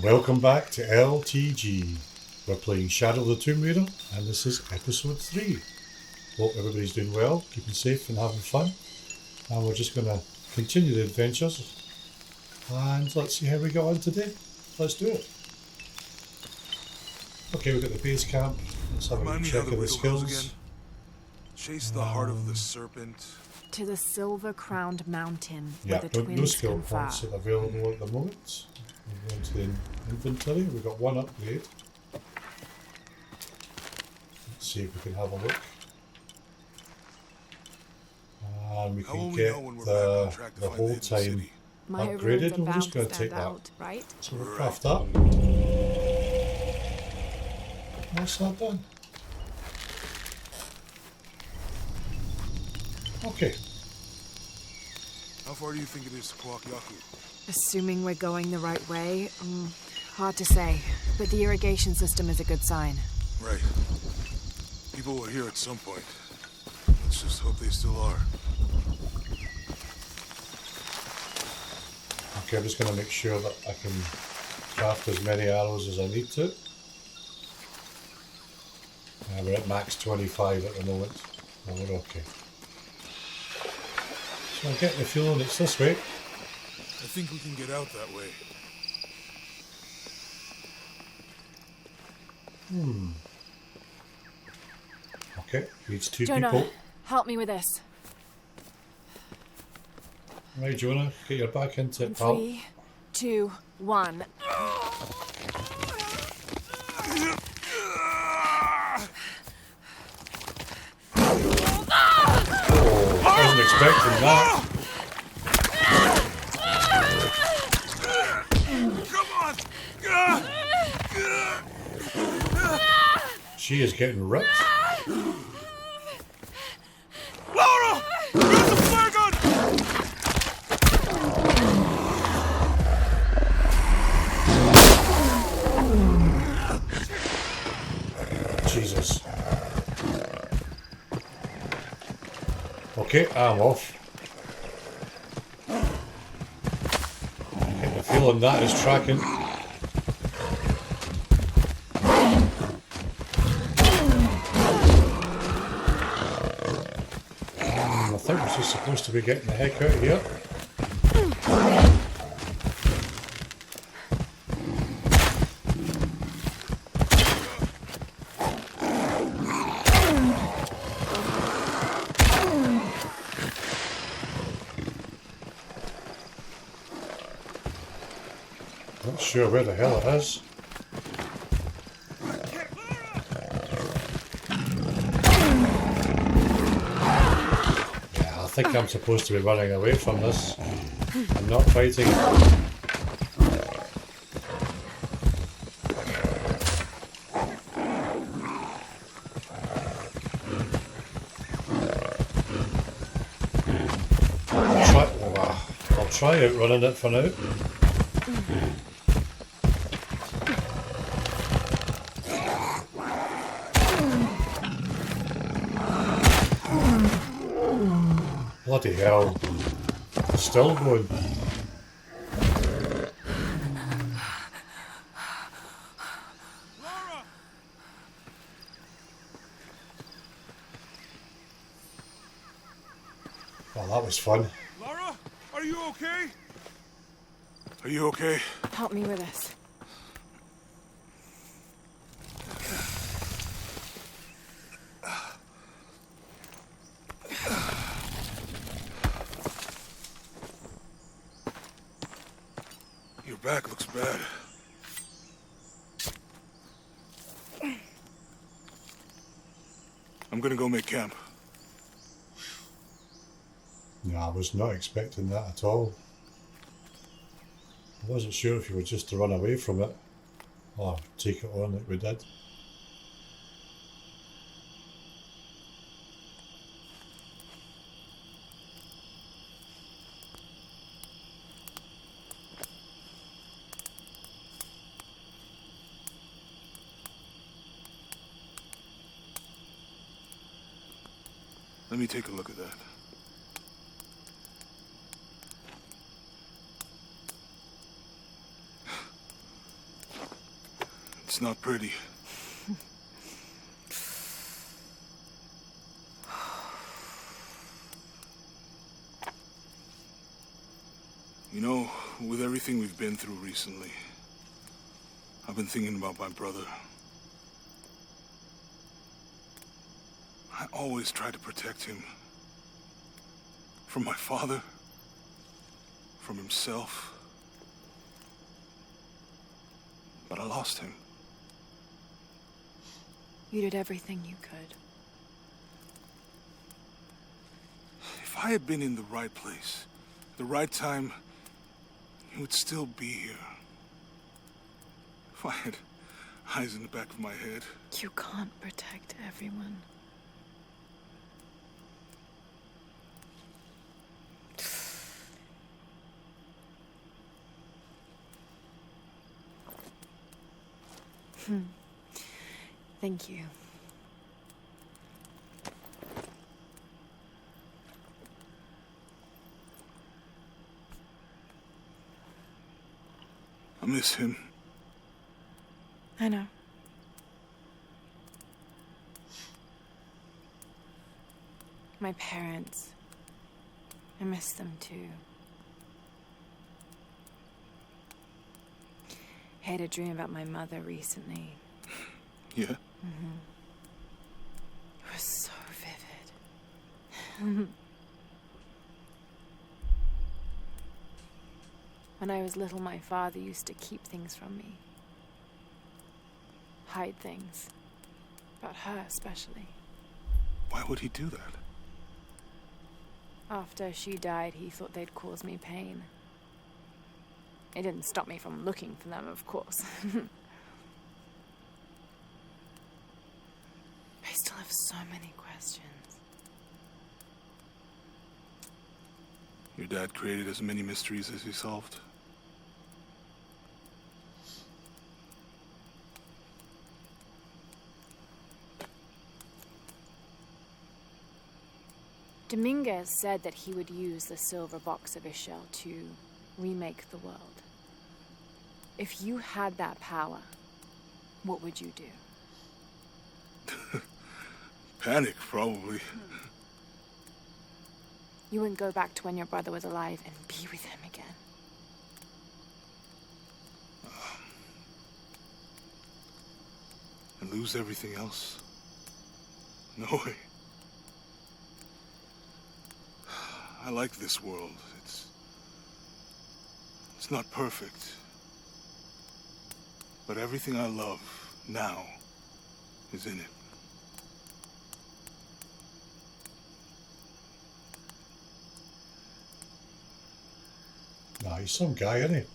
Welcome back to LTG. We're playing Shadow of the Tomb Raider, and this is episode 3. Hope everybody's doing well, keeping safe and having fun. And we're just going to continue the adventures. And let's see how we get on today. Let's do it. Okay, we've got the base camp. Let's have a check of the skills. Chase the heart of the serpent. To the silver-crowned mountain Yeah, where the twins no skill confer. points are available at the moment. We're going to the inventory. We've got one upgrade. Let's see if we can have a look. And we can get the whole time My upgraded. runes are We're just going bound to to take stand that. out, right? So we'll craft that. That's that done. Okay. How far do you think it is to Kwakyaku? Assuming we're going the right way, hard to say. But the irrigation system is a good sign. Right. People were here at some point. Let's just hope they still are. Okay, I'm just going to make sure that I can craft as many arrows as I need to. We're at max 25 at the moment. No, we're okay. So I'm getting the feeling it's this way. I think we can get out that way. Okay, needs two Jonah, people. help me with this. Right, Jonah, get your back into it, pal. 3, 2, 1. I wasn't expecting that. Come on! She is getting ripped. Laura! Grab the flare gun! Jesus. Okay, I'm off. Getting the feeling that is tracking. I think we're just supposed to be getting the heck out of here. Not sure where the hell it is. Yeah, I think I'm supposed to be running away from this. I'm not fighting. I'll try outrunning it for now. Bloody hell. Still going. Laura! Well, that was fun. Laura? Are you okay? Are you okay? Help me with this. Your back looks bad. I'm gonna go make camp. No, I was not expecting that at all. I wasn't sure if you were just to run away from it or take it on like we did. Let me take a look at that. It's not pretty. You know, with everything we've been through recently, I've been thinking about my brother. I always try to protect him. From my father. From himself. But I lost him. You did everything you could. If I had been in the right place, the right time, he would still be here. If I had eyes in the back of my head. You can't protect everyone. Thank you. I miss him. I know. My parents. I miss them too. I had a dream about my mother recently. Yeah? Mm-hmm. It was so vivid. When I was little, my father used to keep things from me. Hide things. About her, especially. Why would he do that? After she died, he thought they'd cause me pain. It didn't stop me from looking for them, of course. I still have so many questions. Your dad created as many mysteries as he solved. Dominguez said that he would use the silver box of Ishel to remake the world. If you had that power, what would you do? Panic, probably. You wouldn't go back to when your brother was alive and be with him again. And lose everything else? No way. I like this world. It's not perfect. But everything I love now is in it. Nah, he's some guy, isn't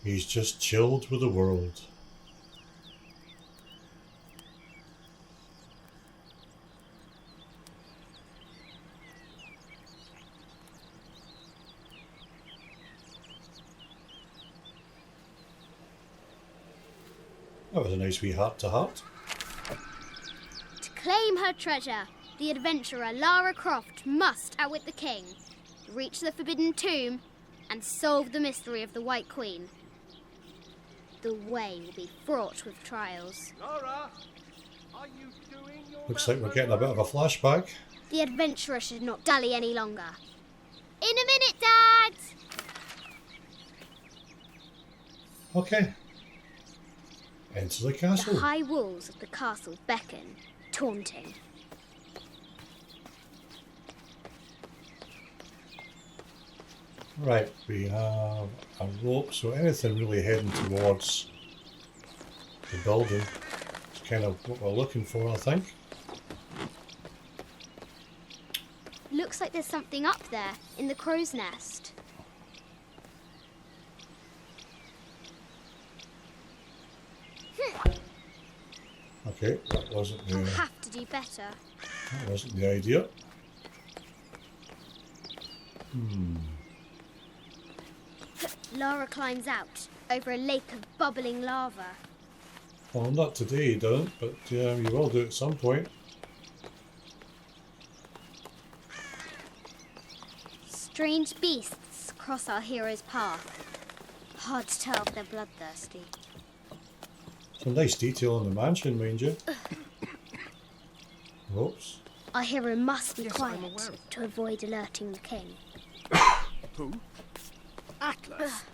he? He's just chilled with the world. That was a nice wee heart-to-heart. To claim her treasure, the adventurer Lara Croft must outwit the king, reach the Forbidden Tomb, and solve the mystery of the White Queen. The way will be fraught with trials. Lara, are you doing your Looks like we're getting a bit of a flashback. The adventurer should not dally any longer. In a minute, Dad! Okay. Enter the castle. The high walls of the castle beckon, taunting. Right, we have a rope, so anything really heading towards the building is kind of what we're looking for, I think. Looks like there's something up there, in the crow's nest. Okay, that wasn't I'll the have to do better. idea. Lara climbs out, over a lake of bubbling lava. Well, not today, you don't, but you will do at some point. Strange beasts cross our hero's path. Hard to tell if they're bloodthirsty. Some nice detail on the mansion, mind you. Oops. Our hero must be Yes, I'm quiet aware of that. to avoid alerting the king. Who? Atlas.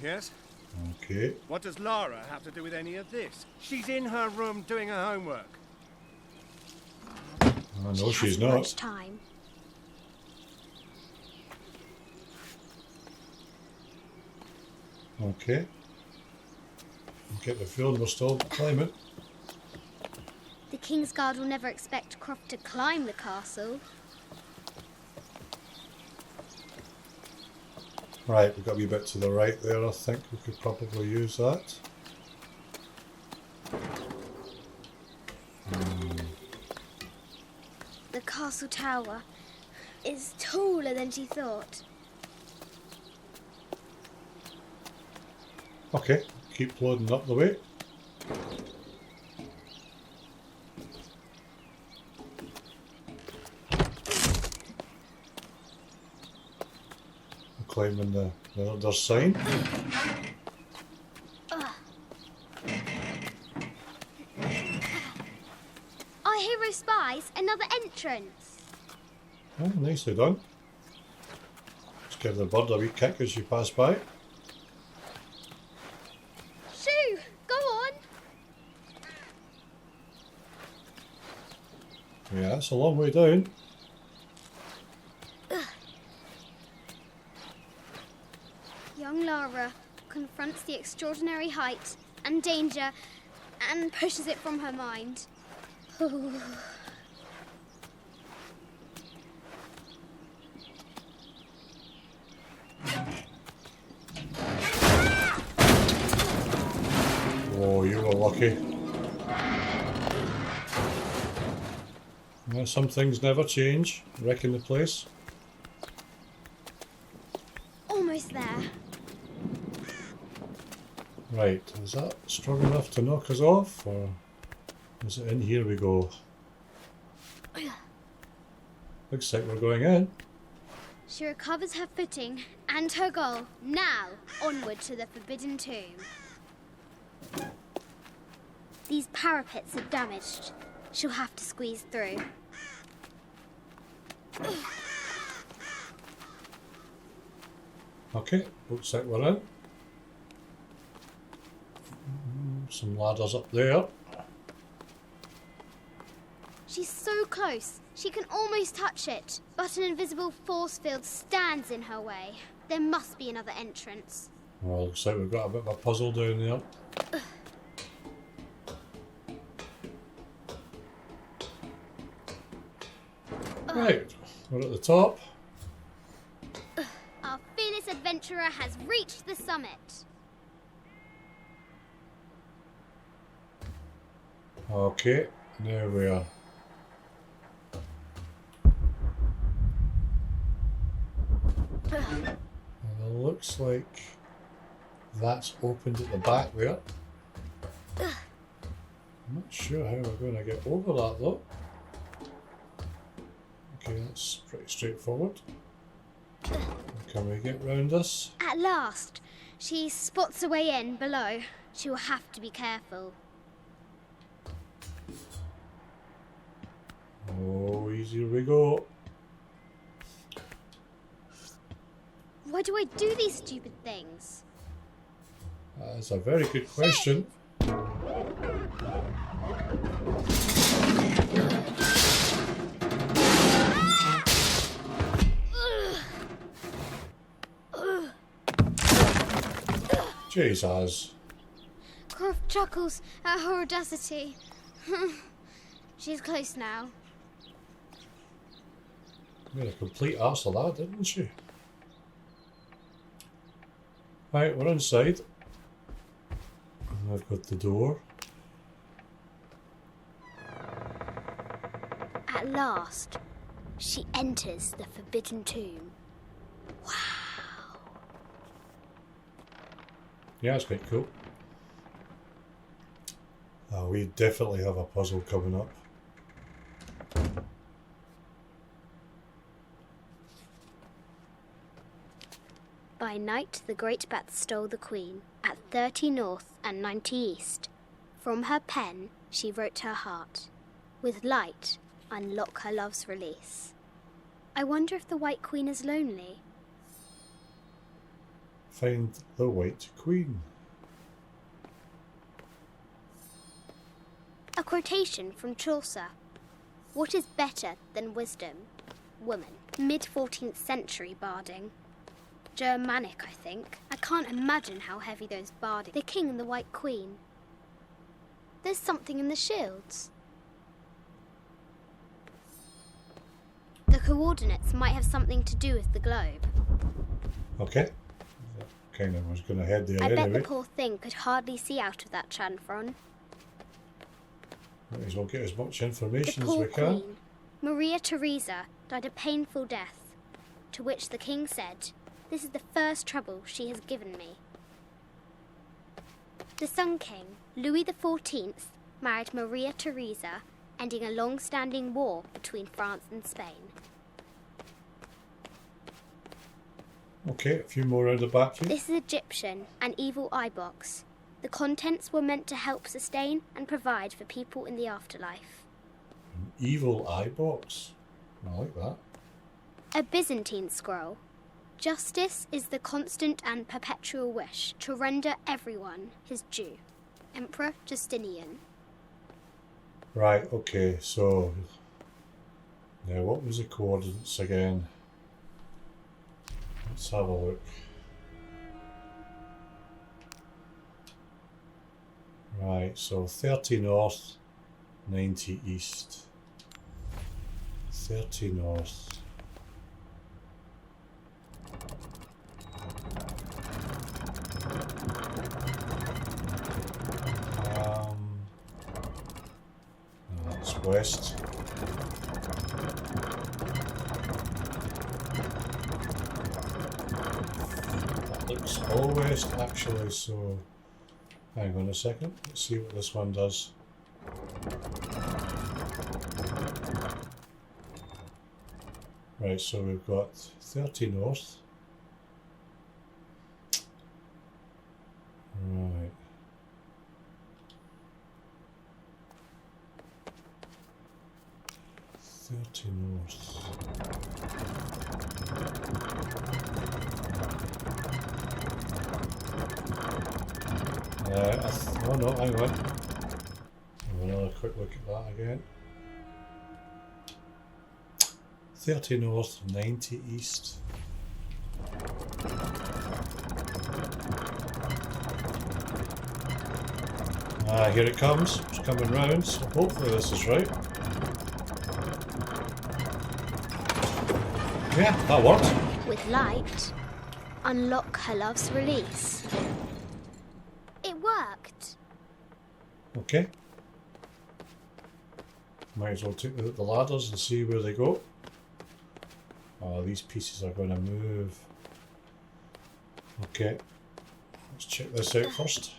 Yes. Okay. What does Lara have to do with any of this? She's in her room doing her homework. Oh, no, she's hasn't not. much time. Okay. Get the feeling we're still climbing. The King's Guard will never expect Croft to climb the castle. Right, we've got a wee bit to the right there. I think we could probably use that. The castle tower is taller than she thought. Okay, keep loading up the way. Climbing the other sign. Our hero spies another entrance. Oh, nicely done. Just give the bird a wee kick as you pass by. Shoo! Go on! Yeah, that's a long way down. Young Lara confronts the extraordinary height and danger and pushes it from her mind. Oh, you were lucky. Yeah, some things never change. Wrecking the place. Almost there. Right, is that strong enough to knock us off, or is it in here we go? Looks like we're going in. She recovers her footing and her goal. Now, onward to the Forbidden Tomb. These parapets are damaged. She'll have to squeeze through. Okay, looks like we're in. Some ladders up there. She's so close. She can almost touch it. But an invisible force field stands in her way. There must be another entrance. Well, looks like we've got a bit of a puzzle down there. Right, we're at the top. Our fearless adventurer has reached the summit. Okay, there we are. And it looks like that's opened at the back there. I'm not sure how we're going to get over that though. Okay, that's pretty straightforward. Can we get round this? At last, she spots a way in below. She will have to be careful. Oh, easier we go. Why do I do these stupid things? That's a very good question. Jesus. Croft chuckles at her audacity. She's close now. Made a complete arse of that, didn't she? Right, we're inside. And I've got the door. At last, she enters the Forbidden Tomb. Wow. Yeah, it's quite cool. We definitely have a puzzle coming up. By night the great bat stole the queen at 30 north and 90 east. From her pen she wrote her heart. With light, unlock her love's release. I wonder if the White Queen is lonely. Find the White Queen. A quotation from Chaucer. What is better than wisdom? Woman. Mid-14th century barding. Germanic, I think. I can't imagine how heavy those barding. The king and the White Queen. There's something in the shields. The coordinates might have something to do with the globe. Okay. Kind of was going to head there I bet anyway. the poor thing could hardly see out of that chanfron. Might as well get as much The information as we poor can. queen, Maria Theresa, died a painful death, to which the king said, "This is the first trouble she has given me." The Sun King, Louis XIV, married Maria Theresa, ending a long-standing war between France and Spain. Okay, a few more around the back here. This is Egyptian, an evil eye box. The contents were meant to help sustain and provide for people in the afterlife. An evil eye box. I like that. A Byzantine scroll. Justice is the constant and perpetual wish to render everyone his due. Emperor Justinian. Right, okay, so now what was the coordinates again? Let's have a look. Right, so 30 north, 90 east. 30 north. That's west. That looks all west actually, so hang on a second, let's see what this one does. Right, so we've got 30 north. Right. North. Oh no, hang on. Have another quick look at that again. 30 north, 90 east. Here it comes. It's coming round, so hopefully this is right. Yeah, that worked. With light, unlock her love's release. It worked. Okay. Might as well take the ladders and see where they go. Oh, these pieces are going to move. Okay. Let's check this out first.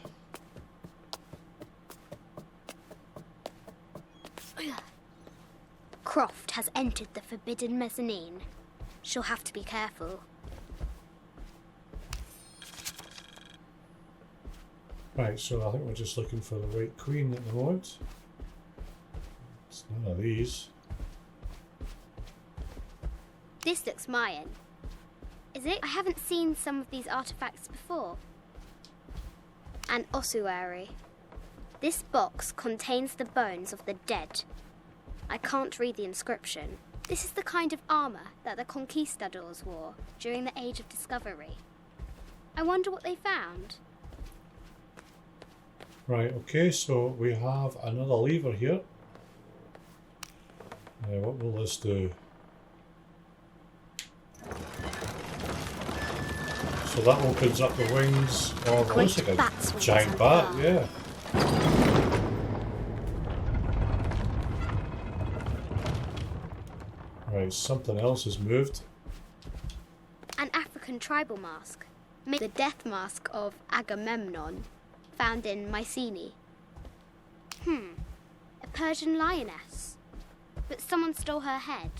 Croft has entered the forbidden mezzanine. She'll have to be careful. Right, so I think we're just looking for the White Queen at the moment. It's none of these. This looks Mayan. Is it? I haven't seen some of these artifacts before. An ossuary. This box contains the bones of the dead. I can't read the inscription. This is the kind of armour that the conquistadors wore during the Age of Discovery. I wonder what they found. Right, okay, so we have another lever here. Now, what will this do? So that opens up the wings of, looks like a giant bat, yeah. Right, something else has moved. An African tribal mask. The death mask of Agamemnon, found in Mycenae. A Persian lioness. But someone stole her head.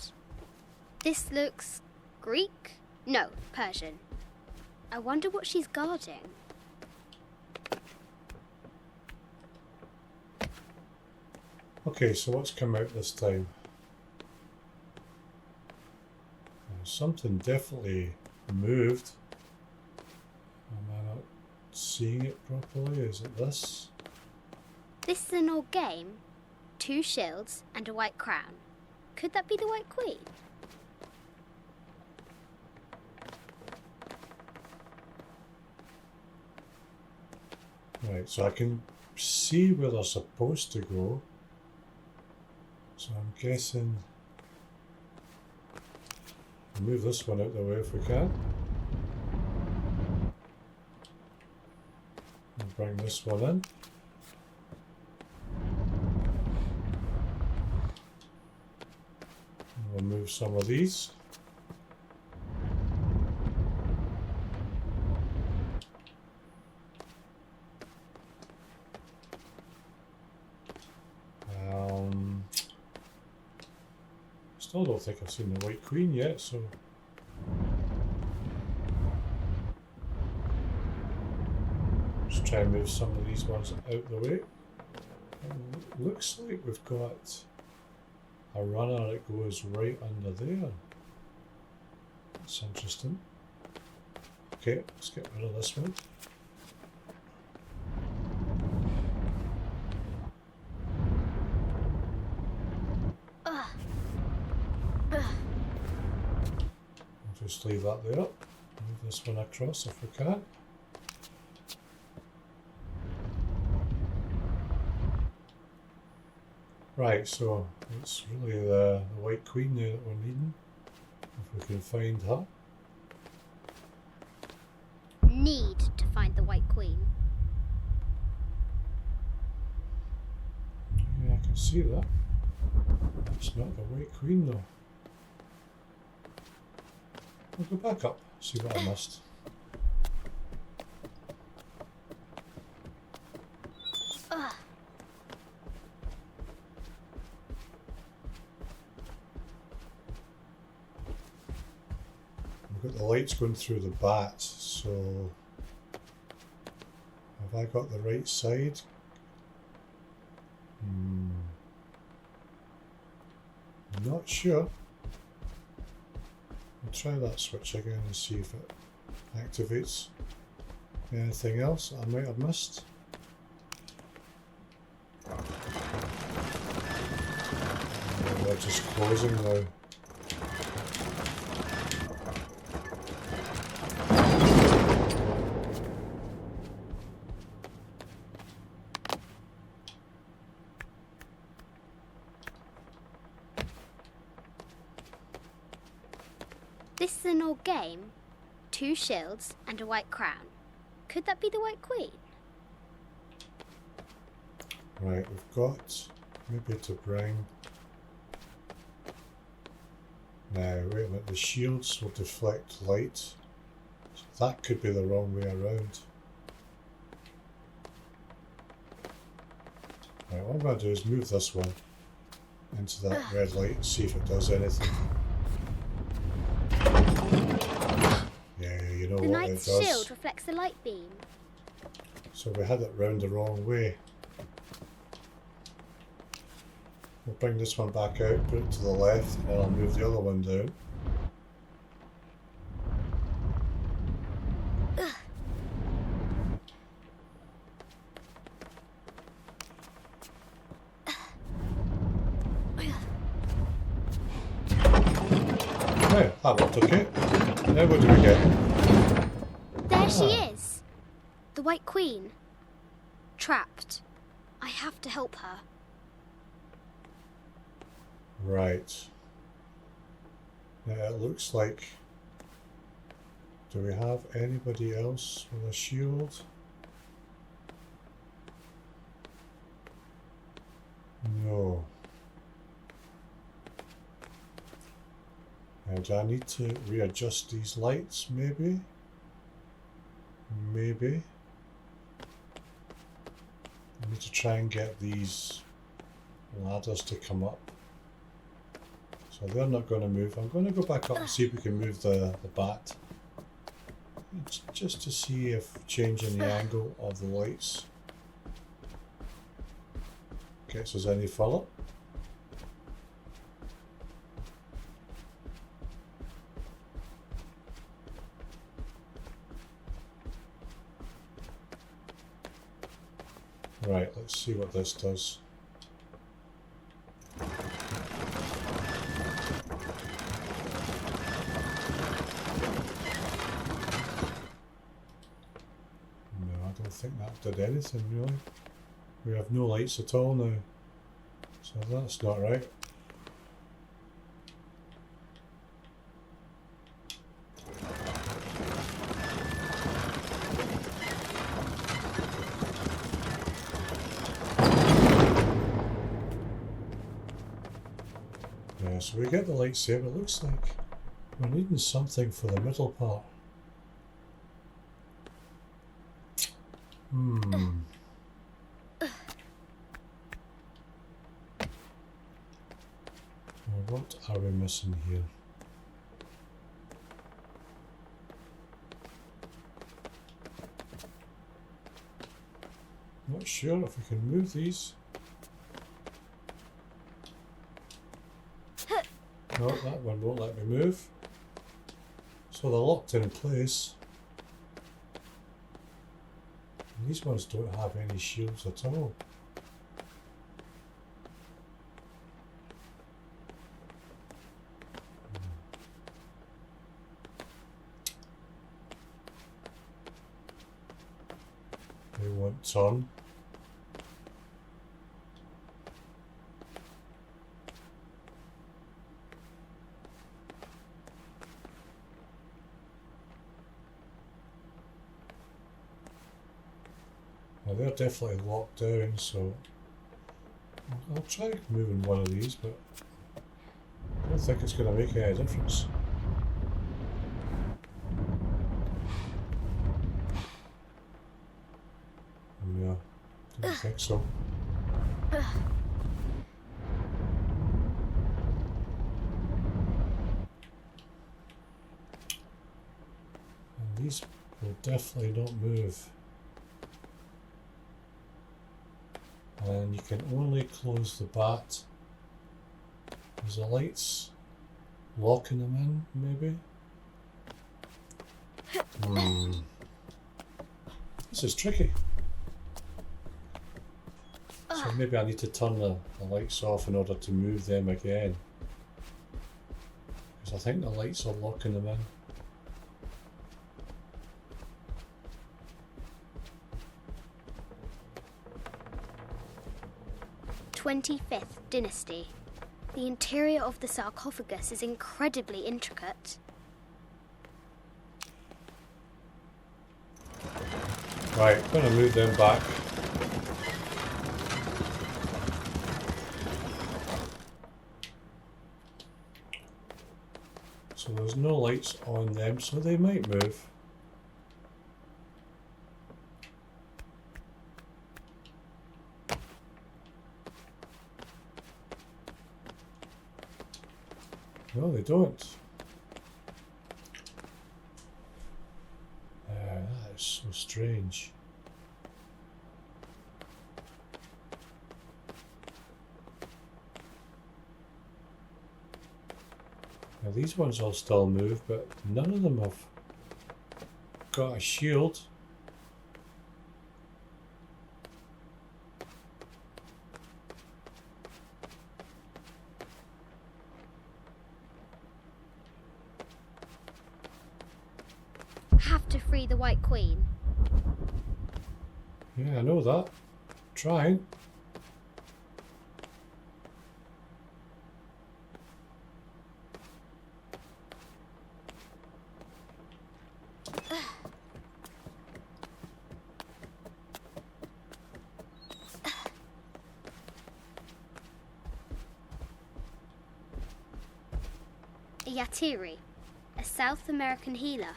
This looks Greek? No, Persian. I wonder what she's guarding. Okay, so what's come out this time? Something definitely moved. Am I not seeing it properly? Is it this? This is an old game. 2 shields and a white crown. Could that be the White Queen? Right, so I can see where they're supposed to go. So I'm guessing we'll move this one out the way if we can. And bring this one in. And we'll move some of these. Still don't think I've seen the White Queen yet, so just try and move some of these ones out the way. It looks like we've got a runner that goes right under there. That's interesting. Okay, let's get rid of this one. Just leave that there. Move this one across if we can. Right, so it's really the White Queen now that we're needing. If we can find her. Need to find the White Queen. Yeah, I can see that. That's not the White Queen though. I'll go back up, see what I missed. We've got the lights going through the bat, so have I got the right side? Not sure. I'll try that switch again and see if it activates. Anything else I might have missed? They're just closing now. This is an old game. 2 shields and a white crown. Could that be the White Queen? Right, we've got maybe to bring. Now, wait a minute, the shields will deflect light. So that could be the wrong way around. Right, what I'm going to do is move this one into that red light and see if it does anything. Yeah, you know The what it knight's does. shield reflects the light beam. So we had it round the wrong way. We'll bring this one back out, put it to the left, and then I'll move the other one down. Right, that worked okay. Now what do we get? There she is! The White Queen. Trapped. I have to help her. Right. Now it looks like... Do we have anybody else with a shield? No. Now, do I need to readjust these lights, maybe? Maybe. I need to try and get these ladders to come up. So they're not going to move. I'm going to go back up and see if we can move the bat. just to see if changing the angle of the lights gets us any further. Right, let's see what this does. I think that did anything really. We have no lights at all now, so that's not right. Yeah, so we get the lightsaber. It looks like we're needing something for the middle part. Well, what are we missing here? Not sure if we can move these. No, that one won't let me move. So they're locked in place. These ones don't have any shields at all. They won't turn. Well, they're definitely locked down, so I'll try moving one of these, but I don't think it's going to make any difference. Yeah, don't think so. And these will definitely not move. And you can only close the bat. Is the lights locking them in, maybe? This is tricky. So maybe I need to turn the lights off in order to move them again. Because I think the lights are locking them in. 25th Dynasty. The interior of the sarcophagus is incredibly intricate. Right, I'm going to move them back. So there's no lights on them, so they might move. No, they don't. That is so strange. Now these ones all still move, but none of them have got a shield. Have to free the White Queen. Yeah, I know that. Trying. A Yatiri, a South American healer.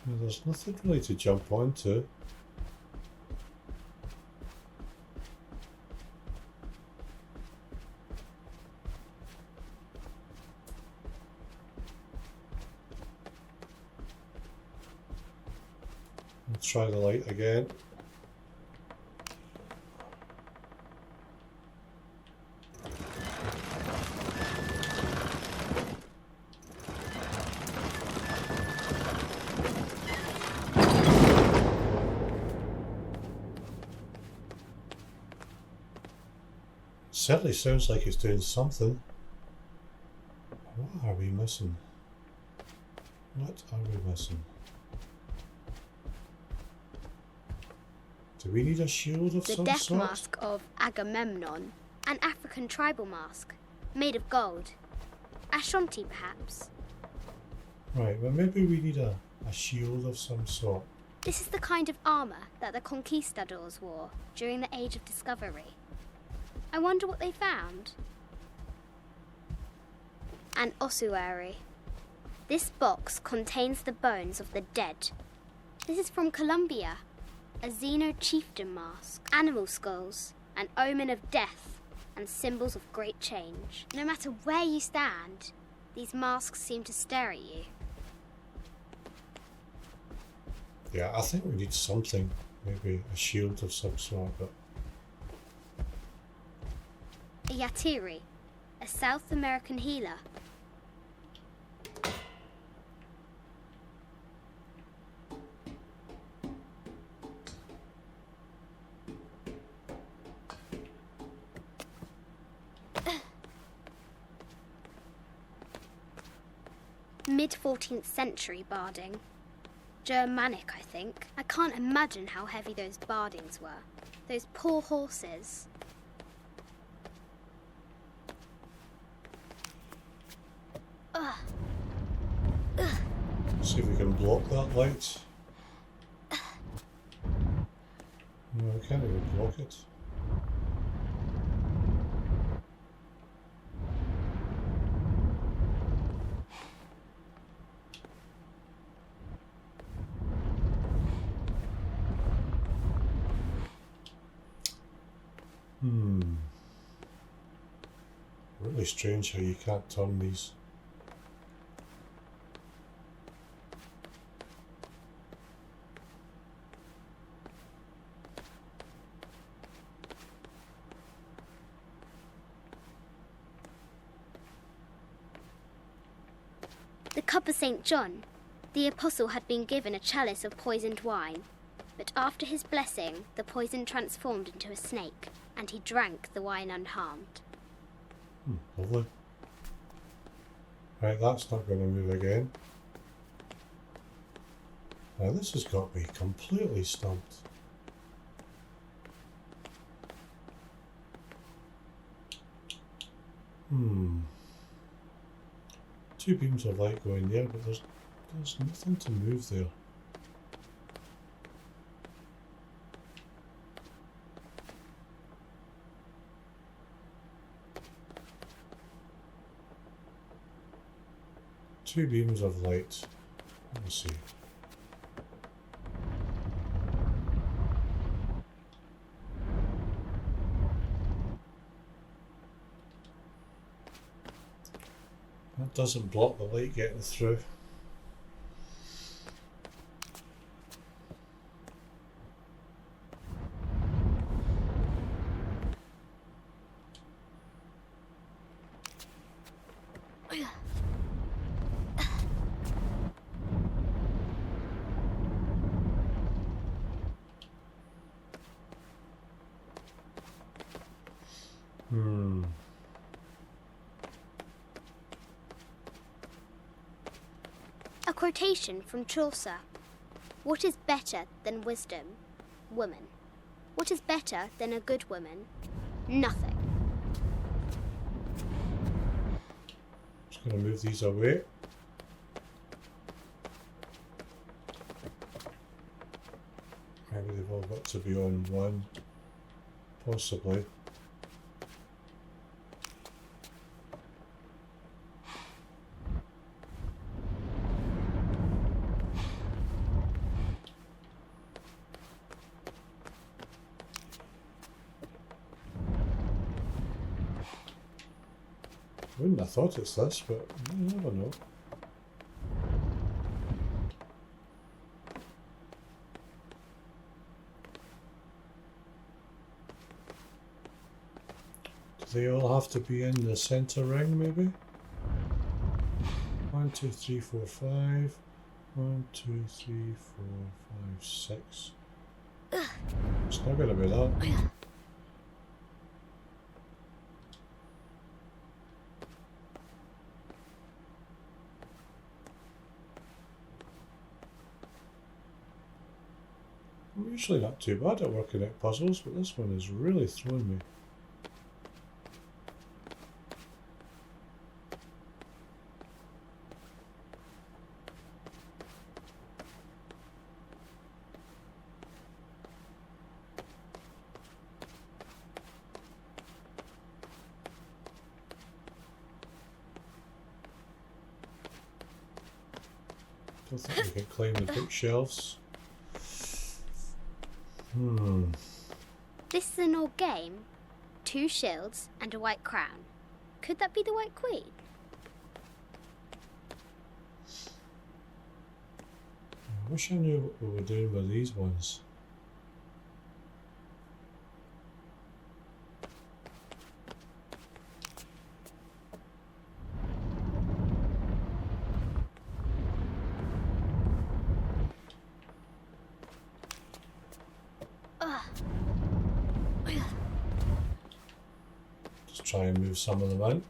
Well, there's nothing really to jump onto. We'll try the light again. Certainly sounds like it's doing something. What are we missing? What are we missing? Do we need a shield of The some death sort? mask of Agamemnon, an African tribal mask, made of gold. Ashanti, perhaps. Right, well maybe we need a shield of some sort. This is the kind of armour that the conquistadors wore during the Age of Discovery. I wonder what they found. An ossuary. This box contains the bones of the dead. This is from Colombia. A Xeno chieftain mask. Animal skulls. An omen of death and symbols of great change. No matter where you stand, these masks seem to stare at you. Yeah, I think we need something. Maybe a shield of some sort, but A yatiri, a South American healer. Mid-14th century barding. Germanic, I think. I can't imagine how heavy those bardings were. Those poor horses. see if we can block that light. No, we can't even block it. Really strange how you can't turn these. The cup of St. John. The apostle had been given a chalice of poisoned wine, but after his blessing, the poison transformed into a snake, and he drank the wine unharmed. Lovely. Right, that's not going to move again. Now this has got me completely stumped. Two beams of light going there, but there's nothing to move there. Two beams of light. Let me see. That doesn't block the light getting through. A quotation from Chaucer. What is better than wisdom? Woman. What is better than a good woman? Nothing. Just going to move these away. Maybe they've all got to be on one. Possibly. Wouldn't have thought it's this, but you never know. they all have to be in the center ring, maybe? 1, 2, 3, 4, 5. 1, 2, 3, 4, 5, 6. It's not going to be that. I'm usually not too bad at working out puzzles, but this one is really throwing me. Don't think we can climb the bookshelves. This is an old game. 2 shields and a white crown. Could that be the White Queen? I wish I knew what we were doing with these ones. Just try and move some of them out.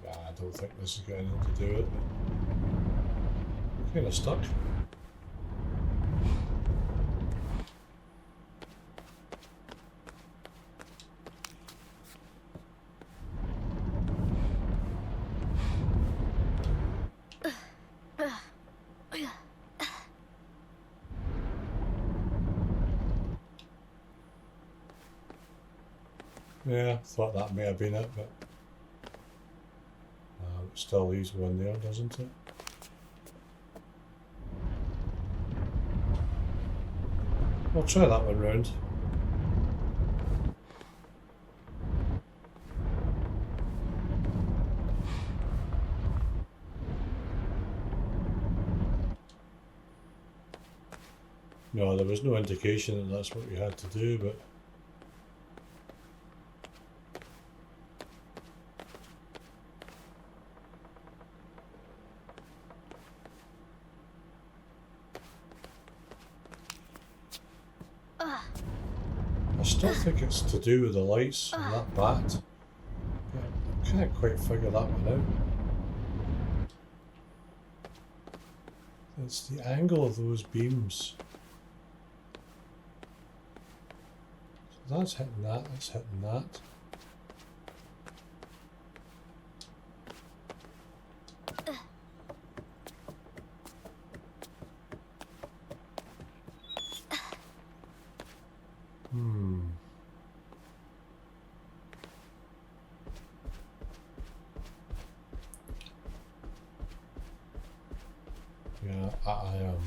I don't think this is got anything to do with it. Kind of stuck. Yeah, thought that may have been it, but it still leaves one there, doesn't it? I'll try that one round. No, there was no indication that that's what we had to do, but I still think it's to do with the lights and that bat. Yeah, I can't quite figure that one out. It's the angle of those beams. So that's hitting that, that's hitting that. Yeah, I am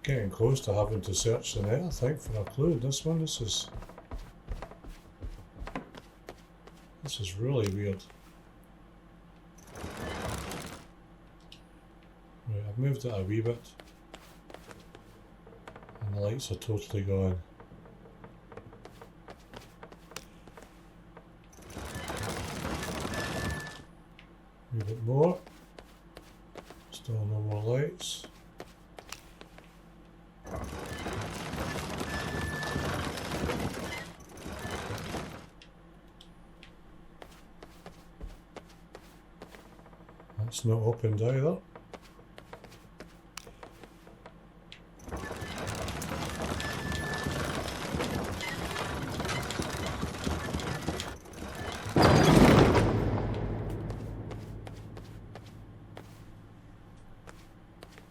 getting close to having to search the net, I think, for a clue. This is really weird. Right, I've moved it a wee bit, and the lights are totally gone. A wee bit more. Still no more lights. That's not opened either.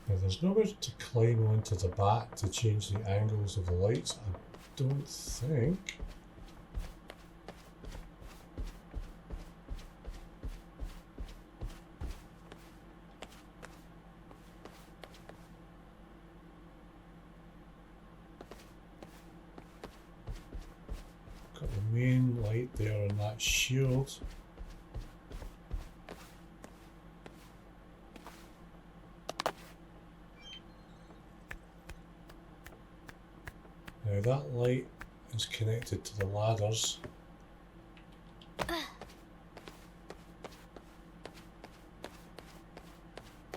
There's nowhere to climb onto the bat to change the angles of the lights, I don't think. Got the main light there and that shield. Now that light is connected to the ladders.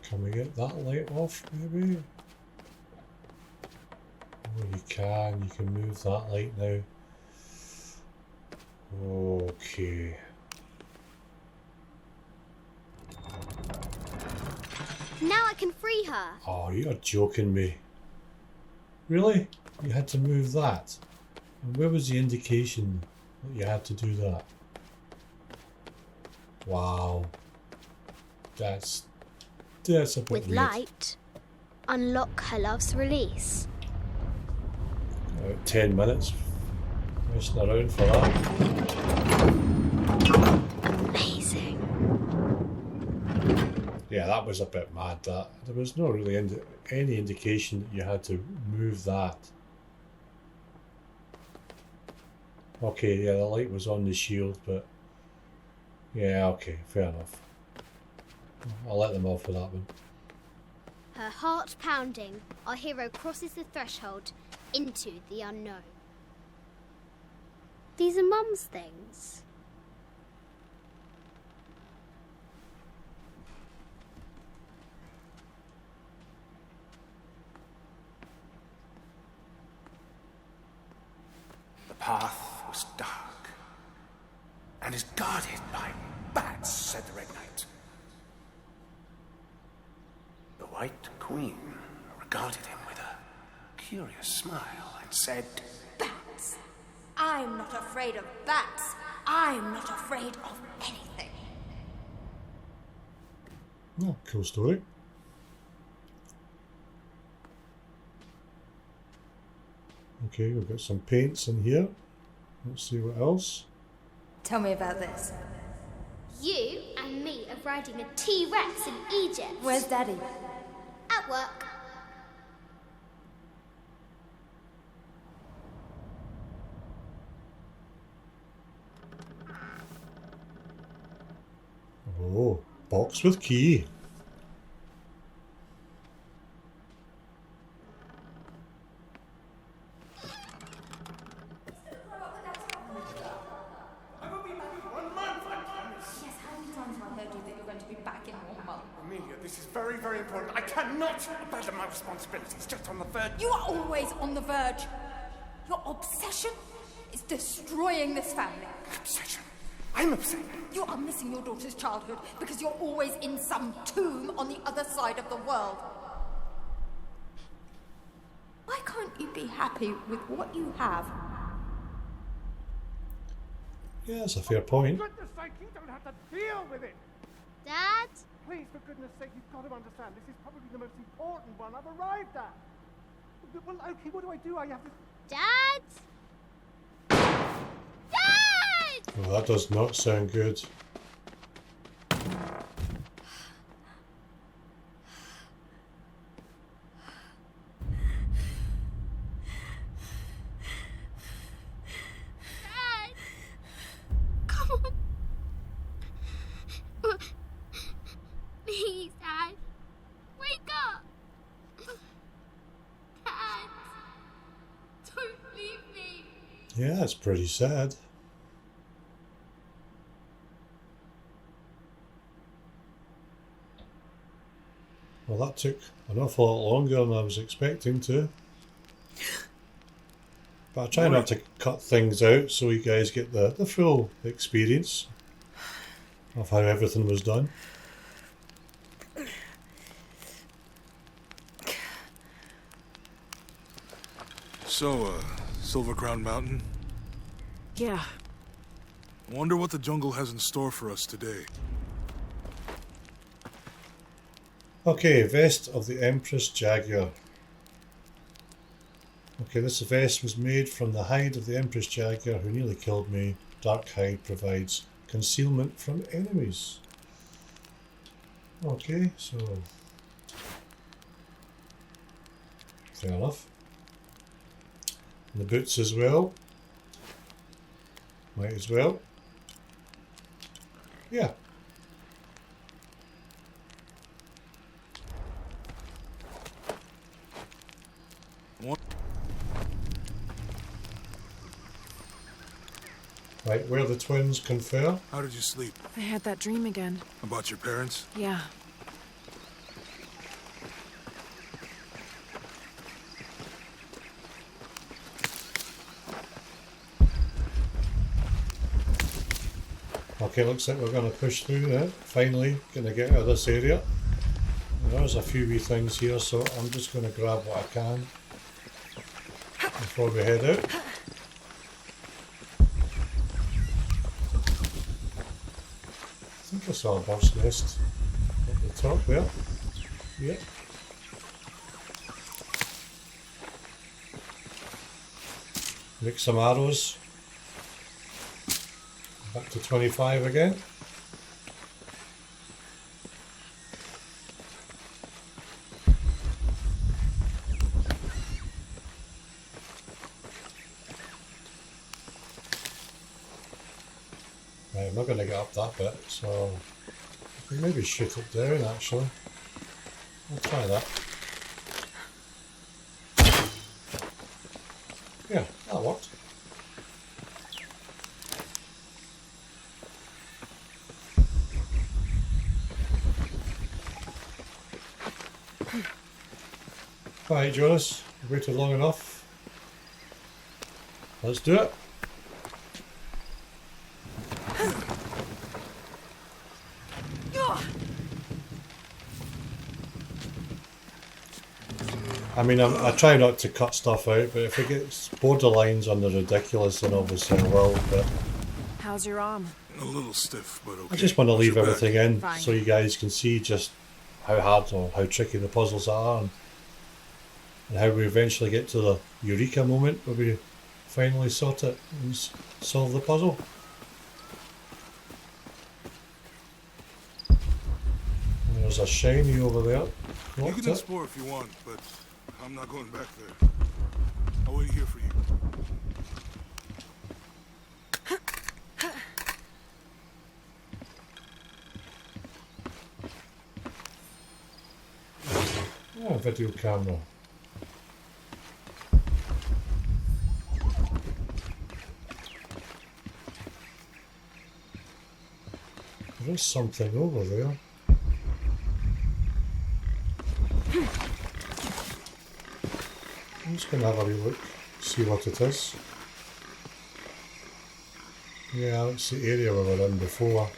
Can we get that light off, maybe? Oh, you can move that light now. Okay. Now I can free her. Oh, you're joking me. Really? You had to move that? And where was the indication that you had to do that? Wow. That's a bit With weird. light, unlock her love's release. About 10 minutes. Messing around for that. Amazing. Yeah, that was a bit mad, that. There was no really any indication that you had to move that. Okay, yeah, the light was on the shield, but... Yeah, okay, fair enough. I'll let them off with that one. Her heart pounding, our hero crosses the threshold into the unknown. These are Mum's things. The path was dark and is guarded by bats, said the Red Knight. The White Queen regarded him with a curious smile and said, Bats. I'm not afraid of bats. I'm not afraid of anything. Oh, cool story. Okay, we've got some paints in here. Let's see what else. Tell me about this. You and me are riding a T-Rex in Egypt. Where's Daddy? At work. Oh, box with key. Yes, how many times have I heard you that you're going to be back in 1 month? Amelia, this is very, very important. I cannot abandon my responsibilities just on the verge. You are always on the verge. Your obsession is destroying this family. Obsession. I'm upset. You are missing your daughter's childhood because you're always in some tomb on the other side of the world. Why can't you be happy with what you have? Yeah, that's a fair point. For goodness sake, you don't have to deal with it. Dad? Please, for goodness sake, you've got to understand. This is probably the most important one I've arrived at. Well, okay, what do? I have to... Dad? Dad! Well, that does not sound good. Dad! Come on. Please, Dad. Wake up. Dad. Don't leave me. Yeah, it's pretty sad. Well, that took an awful lot longer than I was expecting to. But I try not to cut things out so you guys get the full experience of how everything was done. So, Silver Crown Mountain? Yeah. Wonder what the jungle has in store for us today. Okay, vest of the Empress Jaguar. Okay, this vest was made from the hide of the Empress Jaguar who nearly killed me. Dark hide provides concealment from enemies. Okay, so... fair enough. And the boots as well. Might as well. Yeah. Right, where the twins confer. How did you sleep? I had that dream again. About your parents? Yeah. Okay, looks like we're going to push through there. Finally, going to get out of this area. There's a few wee things here, so I'm just going to grab what I can before we head out. I think I saw a bird's nest at the top there. Yep. Make some arrows. Back to 25 again. Right, I'm not going to get up that bit, so I can maybe shoot it down actually. I'll try that. Yeah, that worked. Alright, Jonas, you've waited long enough. Let's do it. I mean, I try not to cut stuff out, but if it gets borderlines on the ridiculous, then obviously I will. But How's your arm? A little stiff, but okay. I just want to leave How's your everything back? in Fine. so you guys can see just how hard or how tricky the puzzles are, and how we eventually get to the eureka moment where we finally sort it and solve the puzzle. And there's a shiny over there. You Locked can it. explore if you want, but I'm not going back there. I'll wait here for you. Oh, video camera. There is something over there. I'm just going to have a wee look, see what it is. Yeah, that's the area we were in before.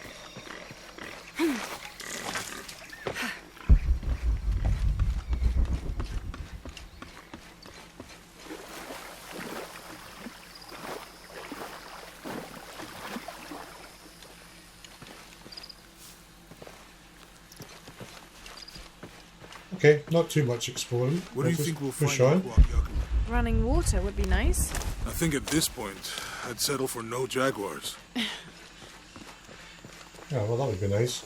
Okay, not too much exploring. What do you Let's think we'll push find on. in Guayaquil? Running water would be nice. I think at this point, I'd settle for no jaguars. Yeah, well, that would be nice.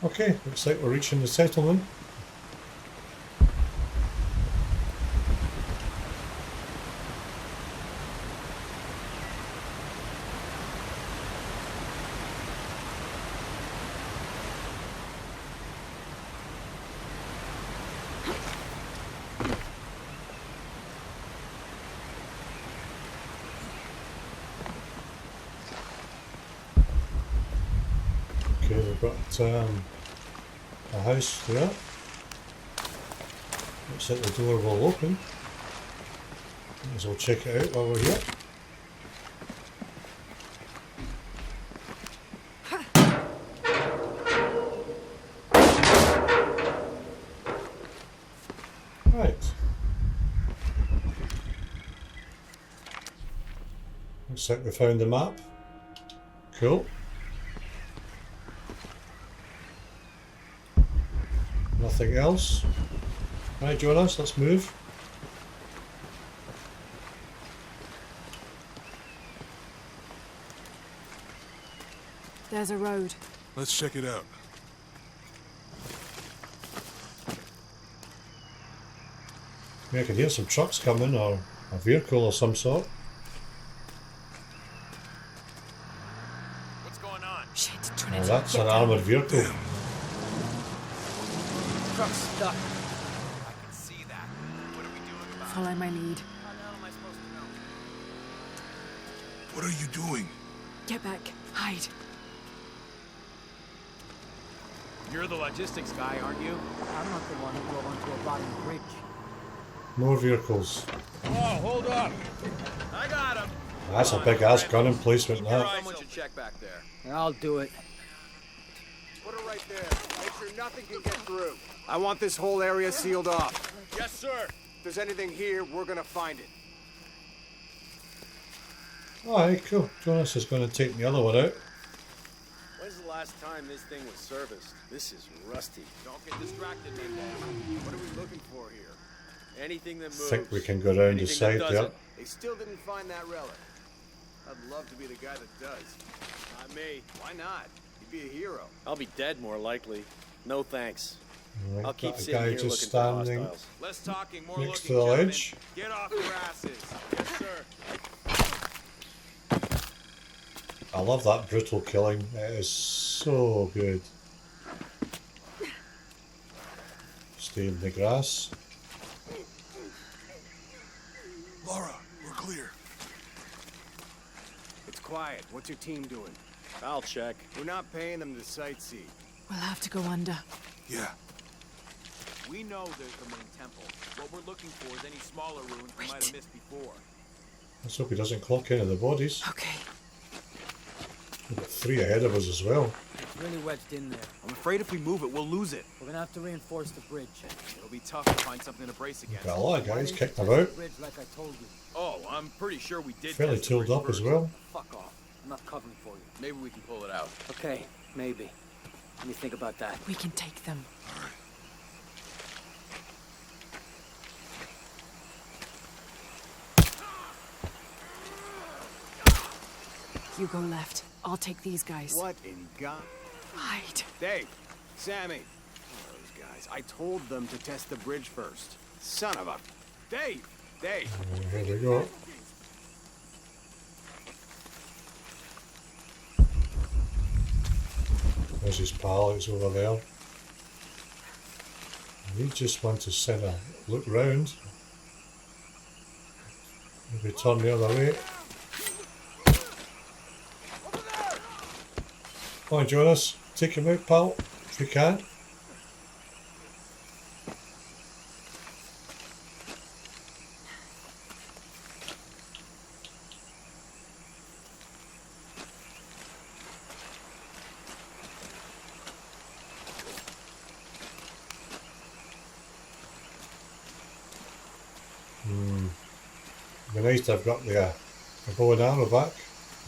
Okay, looks like we're reaching the settlement. Okay, we've got a house there. Looks like the door will open. Might as well check it out while we're here. Right. Looks like we found the map. Cool. Nothing else. Right, Jonas, let's move. There's a road. Let's check it out. Yeah, I can hear some trucks coming or a vehicle of some sort. That's an armoured vehicle. Truck's stuck. I can see that. What are we doing about it? Follow my lead. How the hell am I supposed to know? What are you doing? Get back. Hide. You're the logistics guy, aren't you? I'm not the one who drove onto a rotting bridge. More vehicles. Oh, hold up. I got him. That's a big ass gun emplacement now. Someone should check back there. I'll do it. Put her right there. Make sure nothing can get through. I want this whole area sealed off. Yes, sir. If there's anything here, we're gonna find it. Alright, cool. Jonas is going to take the other one out. When's the last time this thing was serviced? This is rusty. Don't get distracted, man. What are we looking for here? Anything that I moves. think we can go round the anything side that there. doesn't. They still didn't find that relic. I'd love to be the guy that does. Not me. Why not? You'd be a hero. I'll be dead more likely. No thanks. Right, I'll keep that sitting guy here just looking for standing hostiles. Less talking, more next looking, to the gentlemen. ledge. Get off your asses. Yes, sir. I love that brutal killing. It is so good. Stay in the grass. Laura, we're clear. It's quiet. What's your team doing? I'll check. We're not paying them to sightsee. We'll have to go under. Yeah. We know there's the main temple. What we're looking for is any smaller ruins we might have missed before. Let's hope he doesn't clock any of the bodies. Okay. We've got 3 ahead of us as well. It's really wedged in there. I'm afraid if we move it, we'll lose it. We're gonna have to reinforce the bridge. It'll be tough to find something to brace against. Got a lot of Why guys didn't kicked you test about. the bridge like I told you? Oh, I'm pretty sure we did. Fairly test the tooled bridge up as first. well. Fuck off. I'm not covering for you. Maybe we can pull it out. Okay, maybe. Let me think about that. We can take them. You go left. I'll take these guys. What in God? Hide. Dave, Sammy. Those guys. I told them to test the bridge first. Son of a... Dave! Dave! Here we go. There's his pal, it's over there. We just want to send a look round. Maybe turn the other way. Come on, Jonas. Take him out, pal, if you can. It'd be nice to have got the bow and arrow back.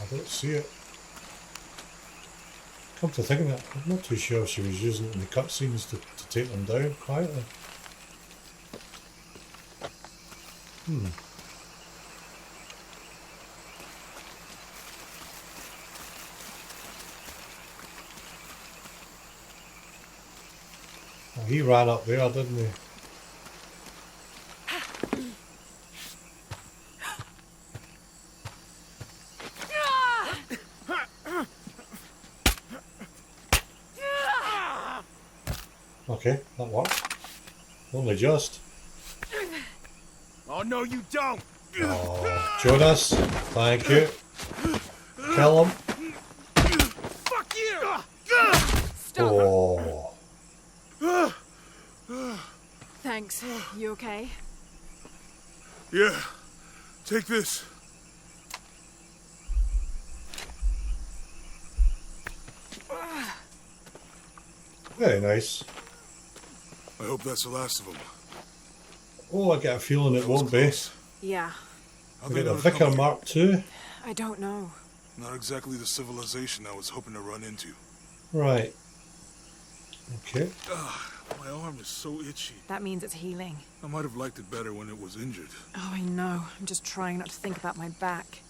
I don't see it. Come to think of it, I'm not too sure if she was using it in the cutscenes to take them down quietly. Well, he ran up there, didn't he? Okay, that worked. Only just. Oh no, you don't! Oh, Jonas, thank you. Kill him. Fuck you! Stop. Oh, Thanks. You okay? Yeah. Take this. very nice. I hope that's the last of them. Oh, I get a feeling it won't be. Yeah. How'd We they get the know to Vicar come here? Mark II. I don't know. Not exactly the civilization I was hoping to run into. Right. Okay. My arm is so itchy. That means it's healing. I might have liked it better when it was injured. Oh, I know. I'm just trying not to think about my back.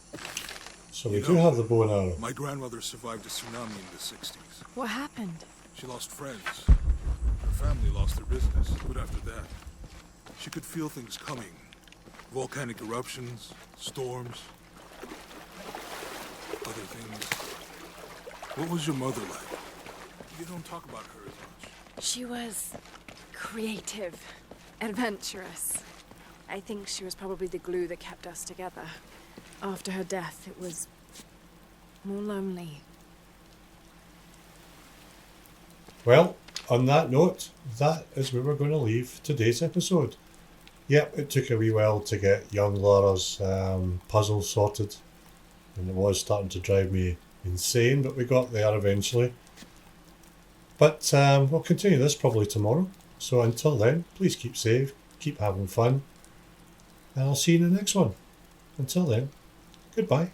So we You do know, have the bow and arrow. My grandmother survived a tsunami in the 60s. What happened? She lost friends. Her family lost their business. But after that, she could feel things coming. Volcanic eruptions, storms, other things. What was your mother like? You don't talk about her as much. She was creative, adventurous. I think she was probably the glue that kept us together. After her death, it was more lonely. Well, on that note, that is where we're going to leave today's episode. Yep, it took a wee while to get young Laura's puzzle sorted, and it was starting to drive me insane, but we got there eventually. But we'll continue this probably tomorrow. So until then, please keep safe, keep having fun, and I'll see you in the next one. Until then, goodbye.